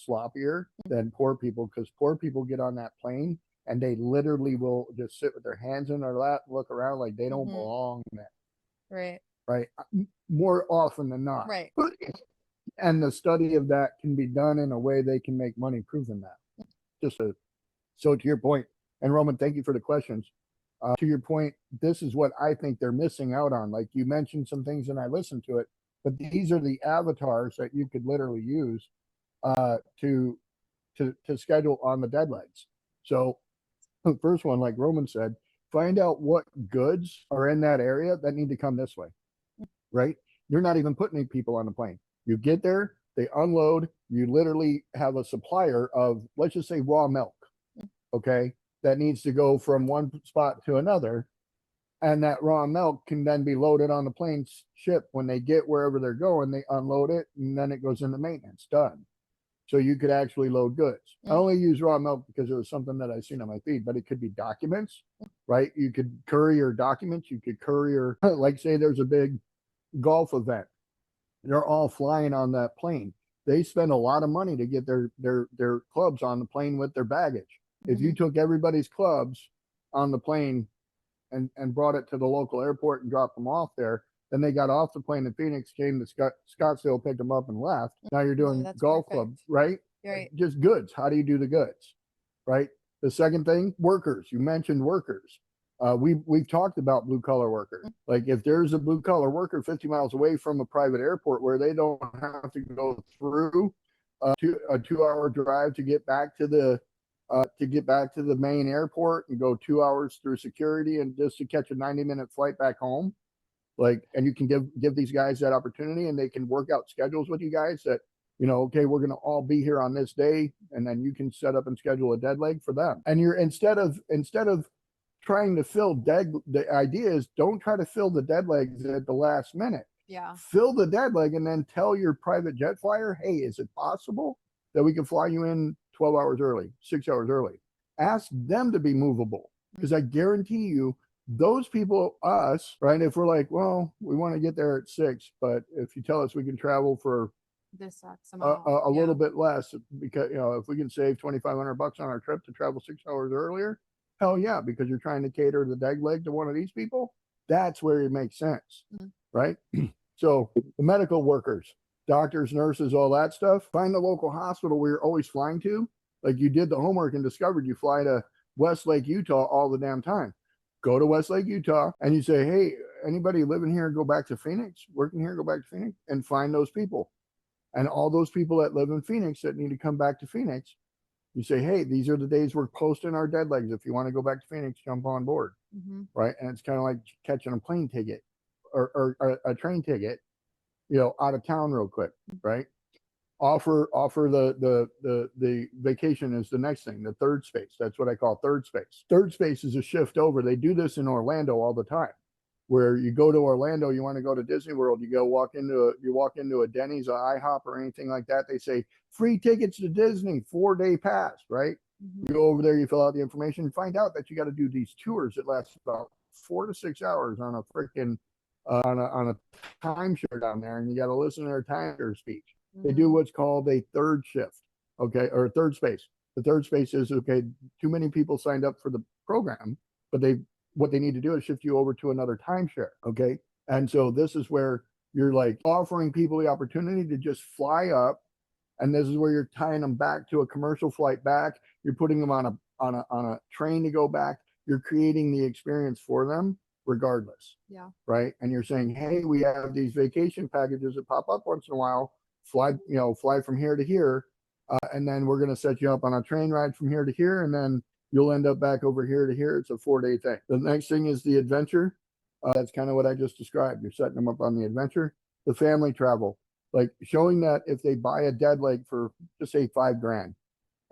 sloppier than poor people, because poor people get on that plane and they literally will just sit with their hands in their lap, look around like they don't belong there. Right. Right. More often than not. Right. And the study of that can be done in a way they can make money proving that. So to your point, and Roman, thank you for the questions. To your point, this is what I think they're missing out on. Like you mentioned some things and I listened to it, but these are the avatars that you could literally use to schedule on the deadlines. So the first one, like Roman said, find out what goods are in that area that need to come this way, right? You're not even putting any people on the plane. You get there, they unload, you literally have a supplier of, let's just say, raw milk, okay, that needs to go from one spot to another. And that raw milk can then be loaded on the plane ship. When they get wherever they're going, they unload it, and then it goes into maintenance. Done. So you could actually load goods. I only use raw milk because it was something that I seen on my feed, but it could be documents, right? You could courier documents. You could courier, like say there's a big golf event. They're all flying on that plane. They spend a lot of money to get their clubs on the plane with their baggage. If you took everybody's clubs on the plane and brought it to the local airport and dropped them off there, then they got off the plane in Phoenix, came to Scottsdale, picked them up and left. Now you're doing golf clubs, right? Right. Just goods. How do you do the goods, right? The second thing, workers. You mentioned workers. We've talked about blue collar workers. Like if there's a blue collar worker 50 miles away from a private airport where they don't have to go through a 2-hour drive to get back to the main airport and go 2 hours through security and just to catch a 90-minute flight back home. Like, and you can give these guys that opportunity, and they can work out schedules with you guys that, you know, okay, we're going to all be here on this day, and then you can set up and schedule a dead leg for them. And you're instead of trying to fill the idea is don't try to fill the dead legs at the last minute. Yeah. Fill the dead leg and then tell your private jet flyer, hey, is it possible that we can fly you in 12 hours early, 6 hours early? Ask them to be movable, because I guarantee you, those people, us, right? If we're like, well, we want to get there at 6, but if you tell us we can travel for This sucks. a little bit less, because, you know, if we can save $2,500 on our trip to travel 6 hours earlier, hell yeah, because you're trying to cater the dead leg to one of these people. That's where it makes sense, right? So the medical workers, doctors, nurses, all that stuff, find the local hospital where you're always flying to. Like you did the homework and discovered you fly to Westlake, Utah all the damn time. Go to Westlake, Utah, and you say, hey, anybody living here, go back to Phoenix, working here, go back to Phoenix, and find those people. And all those people that live in Phoenix that need to come back to Phoenix, you say, hey, these are the days we're posting our dead legs. If you want to go back to Phoenix, jump on board, right? And it's kind of like catching a plane ticket or a train ticket, you know, out of town real quick, right? Offer the vacation is the next thing, the third space. That's what I call third space. Third space is a shift over. They do this in Orlando all the time, where you go to Orlando, you want to go to Disney World, you walk into a Denny's, a IHOP, or anything like that. They say free tickets to Disney, 4-day pass, right? You go over there, you fill out the information, find out that you got to do these tours that last about 4 to 6 hours on a freaking on a timeshare down there, and you got to listen to their timeshare speech. They do what's called a third shift, okay, or a third space. The third space is, okay, too many people signed up for the program, but what they need to do is shift you over to another timeshare, okay? And so this is where you're like offering people the opportunity to just fly up, and this is where you're tying them back to a commercial flight back. You're putting them on a train to go back. You're creating the experience for them regardless. Yeah. Right? And you're saying, hey, we have these vacation packages that pop up once in a while. Fly from here to here, and then we're going to set you up on a train ride from here to here, and then you'll end up back over here to here. It's a 4-day thing. The next thing is the adventure. That's kind of what I just described. You're setting them up on the adventure. The family travel, like showing that if they buy a dead leg for, just say, $5,000,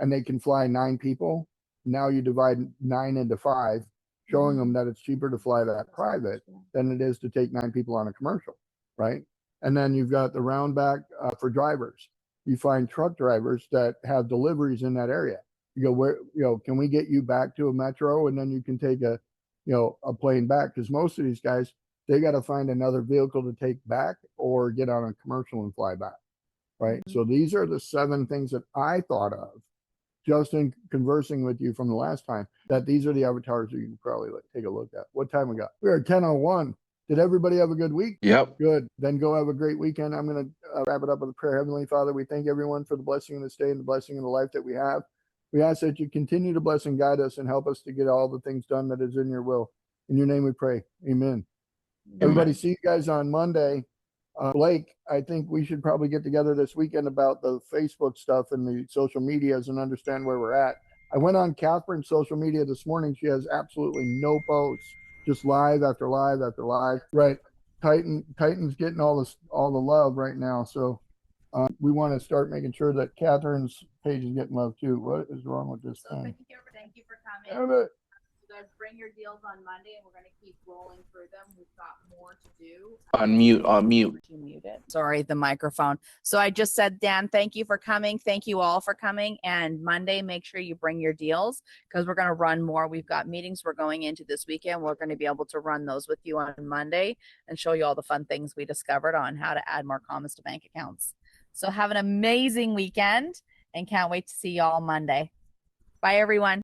and they can fly 9 people, now you divide 9 into 5, showing them that it's cheaper to fly that private than it is to take 9 people on a commercial, right? And then you've got the round back for drivers. You find truck drivers that have deliveries in that area. You go, where, can we get you back to a metro, and then you can take a plane back? Because most of these guys, they got to find another vehicle to take back or get on a commercial and fly back, right? So these are the 7 things that I thought of just in conversing with you from the last time, that these are the avatars that you can probably take a look at. What time we got? We're at 10:01. Did everybody have a good week? Yep. Good. Then go have a great weekend. I'm going to wrap it up with a prayer. Heavenly Father, we thank everyone for the blessing of this day and the blessing of the life that we have. We ask that you continue to bless and guide us and help us to get all the things done that is in your will. In your name we pray. Amen. Everybody, see you guys on Monday. Blake, I think we should probably get together this weekend about the Facebook stuff and the social medias and understand where we're at. I went on Catherine's social media this morning. She has absolutely no posts. Just live after live after live. Right. Titan's getting all the love right now. So we want to start making sure that Catherine's page is getting love too. What is wrong with this thing? Thank you for coming. guys bring your deals on Monday, and we're going to keep rolling through them. We've got more to do. On mute. You muted. Sorry, the microphone. So I just said, Dan, thank you for coming. Thank you all for coming. And Monday, make sure you bring your deals because we're going to run more. We've got meetings we're going into this weekend. We're going to be able to run those with you on Monday and show you all the fun things we discovered on how to add more commas to bank accounts. So have an amazing weekend and can't wait to see you all Monday. Bye, everyone.